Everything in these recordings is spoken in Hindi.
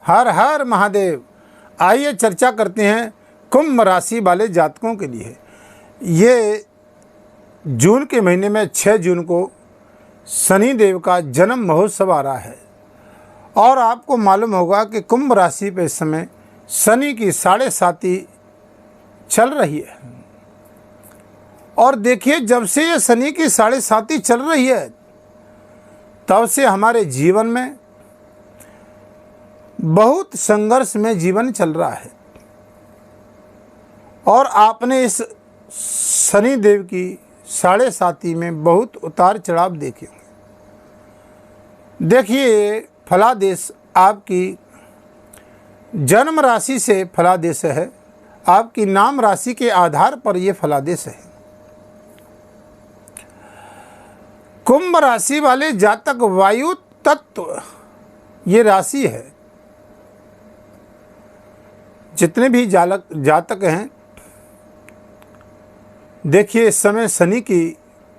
हर हर महादेव। आइए चर्चा करते हैं कुंभ राशि वाले जातकों के लिए। ये जून के महीने में 6 जून को शनि देव का जन्म महोत्सव आ रहा है और आपको मालूम होगा कि कुंभ राशि पे इस समय शनि की 7.5 चल रही है। और देखिए, जब से ये शनि की 7.5 चल रही है तब से हमारे जीवन में बहुत संघर्ष में जीवन चल रहा है और आपने इस शनि देव की 7.5 में बहुत उतार चढ़ाव देखे होंगे। देखिए, फलादेश आपकी जन्म राशि से फलादेश है, आपकी नाम राशि के आधार पर यह फलादेश है। कुंभ राशि वाले जातक वायु तत्व ये राशि है। जितने भी जातक हैं, देखिए इस समय शनि की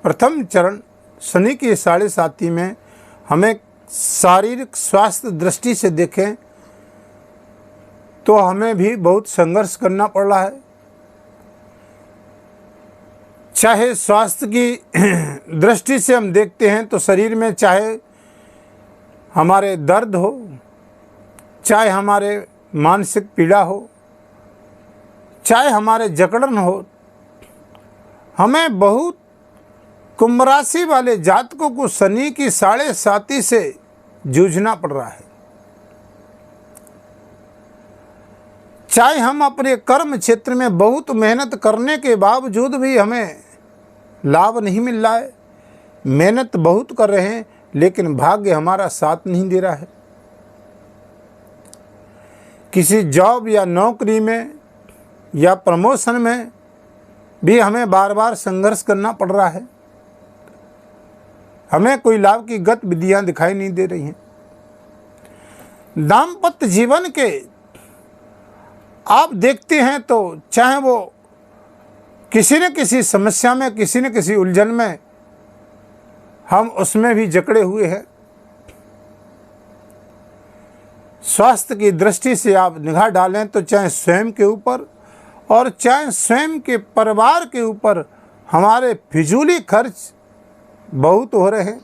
प्रथम चरण शनि की 7.5 में हमें शारीरिक स्वास्थ्य दृष्टि से देखें तो हमें भी बहुत संघर्ष करना पड़ रहा है। चाहे स्वास्थ्य की दृष्टि से हम देखते हैं तो शरीर में चाहे हमारे दर्द हो, चाहे हमारे मानसिक पीड़ा हो, चाहे हमारे जकड़न हो, हमें बहुत कुंभ राशि वाले जातकों को शनि की 7.5 से जूझना पड़ रहा है। चाहे हम अपने कर्म क्षेत्र में बहुत मेहनत करने के बावजूद भी हमें लाभ नहीं मिल रहा है, मेहनत बहुत कर रहे हैं लेकिन भाग्य हमारा साथ नहीं दे रहा है। किसी जॉब या नौकरी में या प्रमोशन में भी हमें बार बार संघर्ष करना पड़ रहा है, हमें कोई लाभ की गतिविधियां दिखाई नहीं दे रही हैं। दाम्पत्य जीवन के आप देखते हैं तो चाहे वो किसी न किसी समस्या में, किसी न किसी उलझन में हम उसमें भी जकड़े हुए हैं। स्वास्थ्य की दृष्टि से आप निगाह डालें तो चाहे स्वयं के ऊपर और चाहे स्वयं के परिवार के ऊपर हमारे फिजूली खर्च बहुत हो रहे हैं।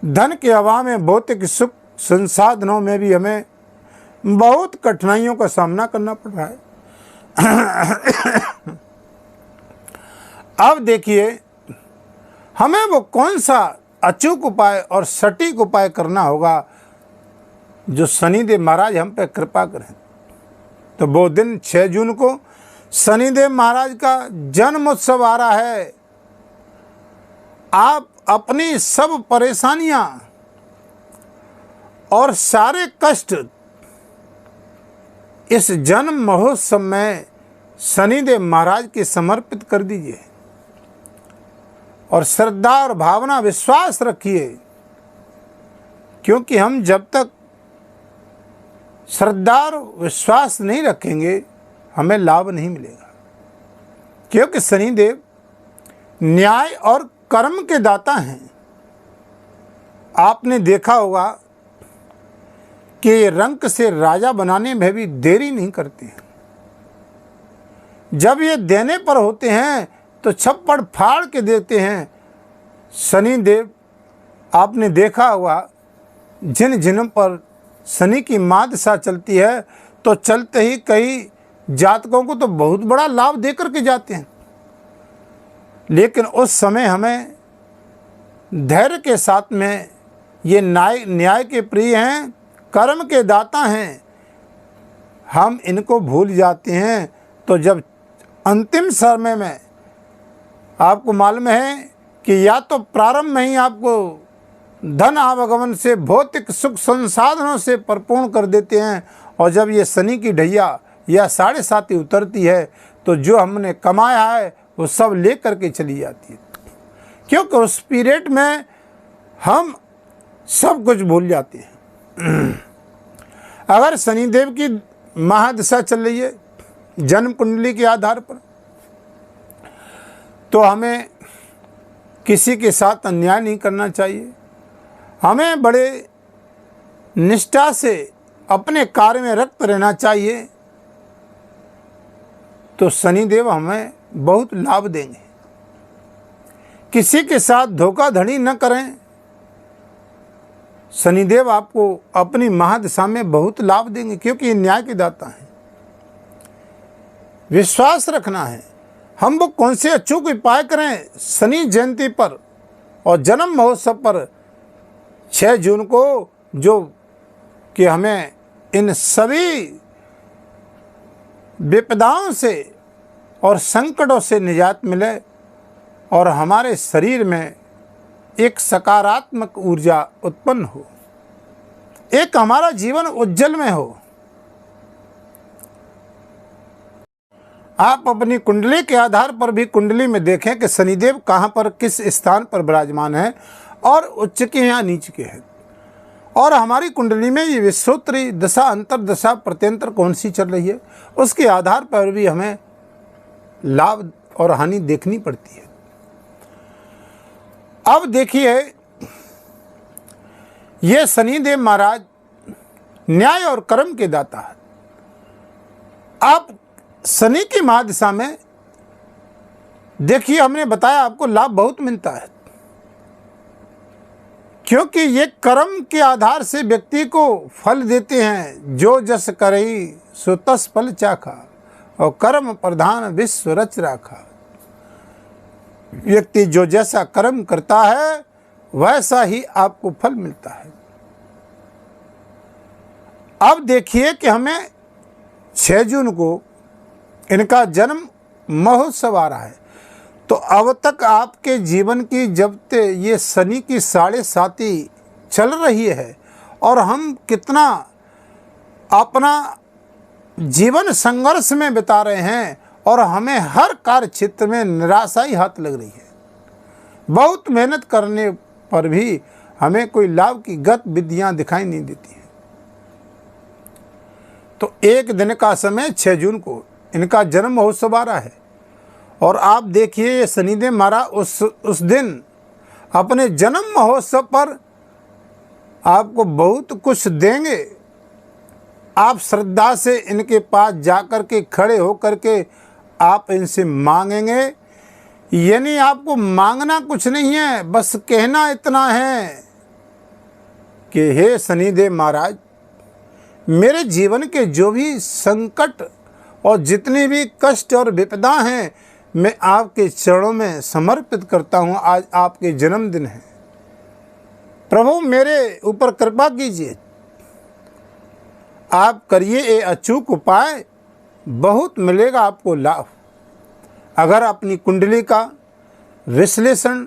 धन के अभाव में भौतिक सुख संसाधनों में भी हमें बहुत कठिनाइयों का सामना करना पड़ रहा है। अब देखिए, हमें वो कौन सा अचूक उपाय और सटीक उपाय करना होगा जो शनिदेव महाराज हम पे कृपा करें। तो वो दिन 6 जून को शनिदेव महाराज का जन्म उत्सव आ रहा है। आप अपनी सब परेशानियां और सारे कष्ट इस जन्म महोत्सव में शनिदेव महाराज के समर्पित कर दीजिए और श्रद्धा और भावना विश्वास रखिए, क्योंकि हम जब तक श्रद्धा और विश्वास नहीं रखेंगे हमें लाभ नहीं मिलेगा। क्योंकि शनिदेव न्याय और कर्म के दाता हैं। आपने देखा होगा कि रंक से राजा बनाने में भी देरी नहीं करते हैं। जब ये देने पर होते हैं तो छप्पड़ फाड़ के देते हैं। शनिदेव आपने देखा होगा, जिन जिन पर शनि की मादशा चलती है तो चलते ही कई जातकों को तो बहुत बड़ा लाभ दे करके जाते हैं, लेकिन उस समय हमें धैर्य के साथ में ये न्याय के प्रिय हैं, कर्म के दाता हैं, हम इनको भूल जाते हैं। तो जब अंतिम समय में आपको मालूम है कि या तो प्रारंभ में ही आपको धन आवागमन से भौतिक सुख संसाधनों से परिपूर्ण कर देते हैं, और जब ये शनि की ढैया या 7.5 उतरती है तो जो हमने कमाया है वो सब ले करके चली जाती है। क्योंकि उस पीरियड में हम सब कुछ भूल जाते हैं। अगर शनिदेव की महादशा चल रही है जन्म कुंडली के आधार पर, तो हमें किसी के साथ अन्याय नहीं करना चाहिए। हमें बड़े निष्ठा से अपने कार्य में रत रहना चाहिए, तो शनिदेव हमें बहुत लाभ देंगे। किसी के साथ धोखाधड़ी न करें, शनिदेव आपको अपनी महादशा में बहुत लाभ देंगे, क्योंकि ये न्याय के दाता हैं। विश्वास रखना है। हम वो कौन से अचूक उपाय करें शनि जयंती पर और जन्म महोत्सव पर 6 जून को, जो कि हमें इन सभी विपदाओं से और संकटों से निजात मिले और हमारे शरीर में एक सकारात्मक ऊर्जा उत्पन्न हो, एक हमारा जीवन उज्जवल में हो। आप अपनी कुंडली के आधार पर भी कुंडली में देखें कि शनिदेव कहाँ पर किस स्थान पर विराजमान है और उच्च के या नीच के हैं, और हमारी कुंडली में ये विश्वोत्तरी दशा, अंतर दशा, प्रत्यंतर कौन सी चल रही है, उसके आधार पर भी हमें लाभ और हानि देखनी पड़ती है। अब देखिए, ये शनिदेव महाराज न्याय और कर्म के दाता है। आप शनि की महादशा में देखिए, हमने बताया आपको लाभ बहुत मिलता है, क्योंकि ये कर्म के आधार से व्यक्ति को फल देते हैं। जो जस करई सो तस फल चाखा, और कर्म प्रधान विश्व रच राखा। व्यक्ति जो जैसा कर्म करता है वैसा ही आपको फल मिलता है। अब देखिए कि हमें 6 जून को इनका जन्म महोत्सव आ रहा है, तो अब तक आपके जीवन की जब तक ये शनि की 7.5 चल रही है और हम कितना अपना जीवन संघर्ष में बिता रहे हैं, और हमें हर कार्य क्षेत्र में निराशा ही हाथ लग रही है। बहुत मेहनत करने पर भी हमें कोई लाभ की गतिविधियां दिखाई नहीं देती हैं। तो एक दिन का समय 6 जून को इनका जन्म महोत्सव आ रहा है, और आप देखिए ये शनिदेव महाराज उस दिन अपने जन्म महोत्सव पर आपको बहुत कुछ देंगे। आप श्रद्धा से इनके पास जाकर के खड़े होकर के आप इनसे मांगेंगे। यानी आपको मांगना कुछ नहीं है, बस कहना इतना है कि हे शनिदेव महाराज, मेरे जीवन के जो भी संकट और जितने भी कष्ट और विपदा हैं, मैं आपके चरणों में समर्पित करता हूं। आज आपके जन्मदिन है, प्रभु मेरे ऊपर कृपा कीजिए। आप करिए ये अचूक उपाय, बहुत मिलेगा आपको लाभ। अगर अपनी कुंडली का विश्लेषण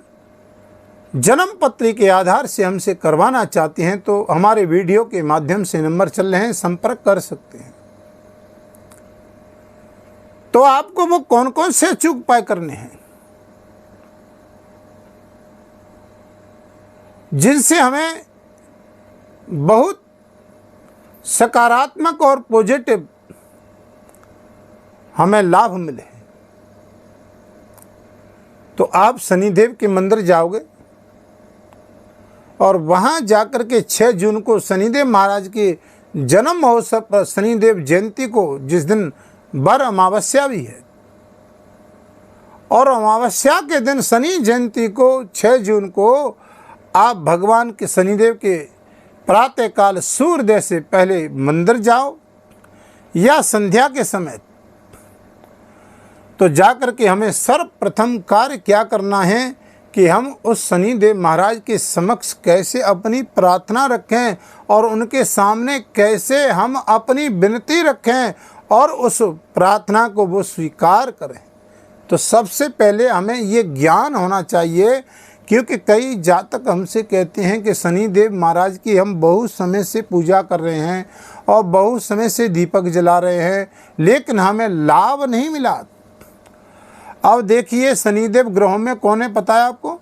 जन्म पत्री के आधार से हमसे करवाना चाहते हैं, तो हमारे वीडियो के माध्यम से नंबर चल रहे हैं, संपर्क कर सकते हैं। तो आपको वो कौन कौन से अचूक उपाय करने हैं जिनसे हमें बहुत सकारात्मक और पॉजिटिव हमें लाभ मिले। तो आप शनिदेव के मंदिर जाओगे और वहां जाकर के 6 जून को शनिदेव महाराज के जन्म महोत्सव पर, शनिदेव जयंती को, जिस दिन बर अमावस्या भी है, और अमावस्या के दिन शनि जयंती को 6 जून को आप भगवान के शनिदेव के प्रातःकाल सूर्योदय से पहले मंदिर जाओ, या संध्या के समय। तो जाकर के हमें सर्वप्रथम कार्य क्या करना है कि हम उस शनिदेव महाराज के समक्ष कैसे अपनी प्रार्थना रखें, और उनके सामने कैसे हम अपनी विनती रखें, और उस प्रार्थना को वो स्वीकार करें। तो सबसे पहले हमें ये ज्ञान होना चाहिए, क्योंकि कई जातक हमसे कहते हैं कि शनिदेव महाराज की हम बहुत समय से पूजा कर रहे हैं और बहुत समय से दीपक जला रहे हैं, लेकिन हमें लाभ नहीं मिला। अब देखिए शनिदेव ग्रहों में कौन है पता है आपको?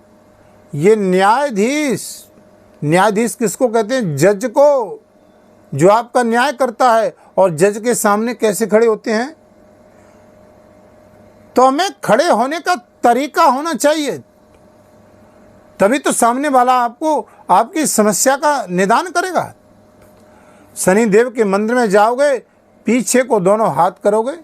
ये न्यायाधीश। न्यायाधीश किसको कहते हैं? जज को, जो आपका न्याय करता है। और जज के सामने कैसे खड़े होते हैं? तो हमें खड़े होने का तरीका होना चाहिए, तभी तो सामने वाला आपको आपकी समस्या का निदान करेगा। शनिदेव के मंदिर में जाओगे, पीछे को दोनों हाथ करोगे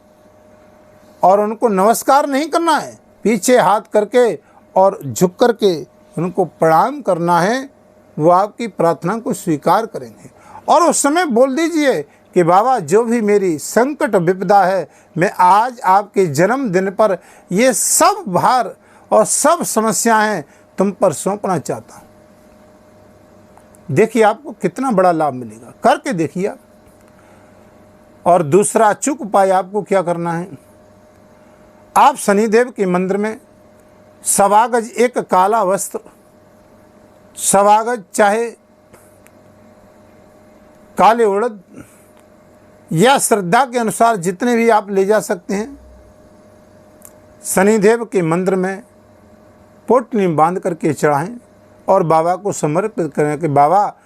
और उनको नमस्कार नहीं करना है, पीछे हाथ करके और झुक करके उनको प्रणाम करना है। वो आपकी प्रार्थना को स्वीकार करेंगे। और उस समय बोल दीजिए कि बाबा जो भी मेरी संकट विपदा है, मैं आज आपके जन्मदिन पर ये सब भार और सब समस्याएं तुम पर सौंपना चाहता हूँ। देखिए आपको कितना बड़ा लाभ मिलेगा, करके देखिए आप। और दूसरा अचूक उपाय आपको क्या करना है, आप शनिदेव के मंदिर में सवा गज एक काला वस्त्र, सवा गज चाहे काले उड़द या श्रद्धा के अनुसार जितने भी आप ले जा सकते हैं, शनिदेव के मंदिर में पोटली बांध करके चढ़ाएं और बाबा को समर्पित करें कि बाबा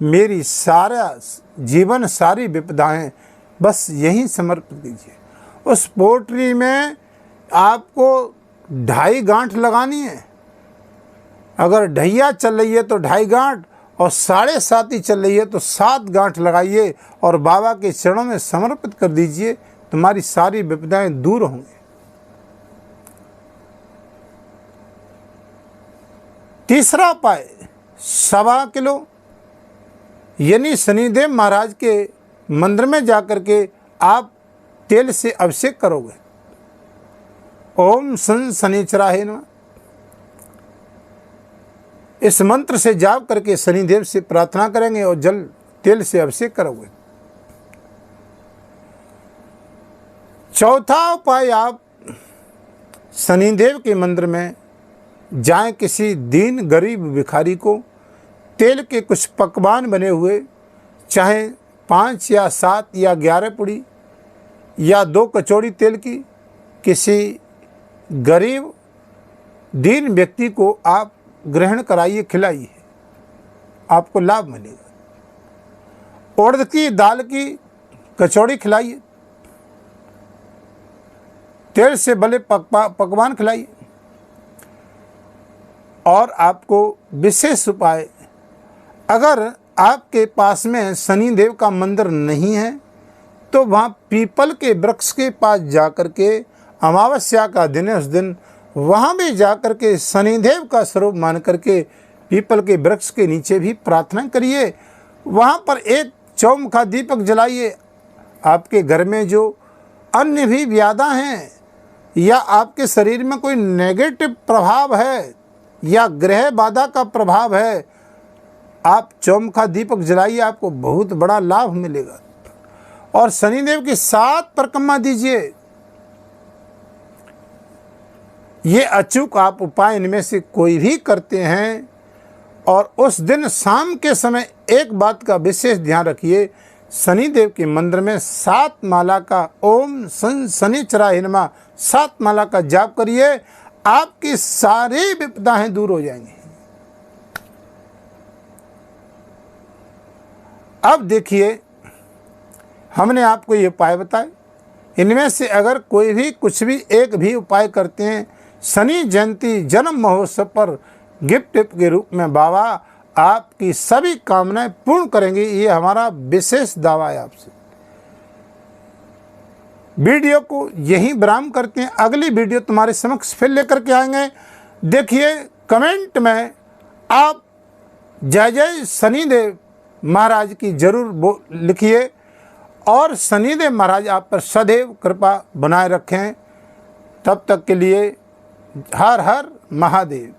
मेरी सारा जीवन सारी विपदाएं बस यहीं समर्पित कीजिए। उस पोटली में आपको 2.5 गांठ लगानी है। अगर ढैया चल रही है तो 2.5 गांठ, और 7.5 ही चल रही है तो 7 गांठ लगाइए और बाबा के चरणों में समर्पित कर दीजिए। तुम्हारी सारी विपदाएं दूर होंगी। तीसरा उपाय, 1.25 किलो यानी शनिदेव महाराज के मंदिर में जाकर के आप तेल से अभिषेक करोगे। ओम सन शनिचराय नमः, इस मंत्र से जाप करके शनिदेव से प्रार्थना करेंगे और जल तेल से अभिषेक करोगे। चौथा उपाय, आप शनिदेव के मंदिर में जाएं, किसी दीन गरीब भिखारी को तेल के कुछ पकवान बने हुए, चाहे 5 या 7 या 11 पुड़ी या 2 कचौड़ी तेल की, किसी गरीब दीन व्यक्ति को आप ग्रहण कराइए, खिलाइए, आपको लाभ मिलेगा। उड़द की दाल की कचौड़ी खिलाइए, तेल से भले पकवान खिलाइए। और आपको विशेष उपाय, अगर आपके पास में शनिदेव का मंदिर नहीं है तो वहाँ पीपल के वृक्ष के पास जाकर के, अमावस्या का दिन है उस दिन, वहाँ भी जाकर के शनिदेव का स्वरूप मान करके पीपल के वृक्ष के नीचे भी प्रार्थना करिए। वहाँ पर एक चौमुखा दीपक जलाइए। आपके घर में जो अन्य भी व्याधा हैं या आपके शरीर में कोई नेगेटिव प्रभाव है या ग्रह बाधा का प्रभाव है, आप चौमुखा दीपक जलाइए, आपको बहुत बड़ा लाभ मिलेगा। और शनिदेव की 7 परिक्रमा दीजिए। ये अचूक आप उपाय इनमें से कोई भी करते हैं। और उस दिन शाम के समय एक बात का विशेष ध्यान रखिए, शनिदेव के मंदिर में 7 माला का ओम शनिचराय नमः 7 माला का जाप करिए, आपकी सारी विपदाएं दूर हो जाएंगी। अब देखिए, हमने आपको ये उपाय बताए, इनमें से अगर कोई भी कुछ भी एक भी उपाय करते हैं, शनि जयंती जन्म महोत्सव पर गिफ्ट के रूप में बाबा आपकी सभी कामनाएं पूर्ण करेंगे। ये हमारा विशेष दावा है आपसे। वीडियो को यहीं विराम करते हैं, अगली वीडियो तुम्हारे समक्ष फिर लेकर के आएंगे। देखिए, कमेंट में आप जय जय शनिदेव महाराज की जरूर लिखिए और शनिदेव महाराज आप पर सदैव कृपा बनाए रखें। तब तक के लिए हर हर महादेव।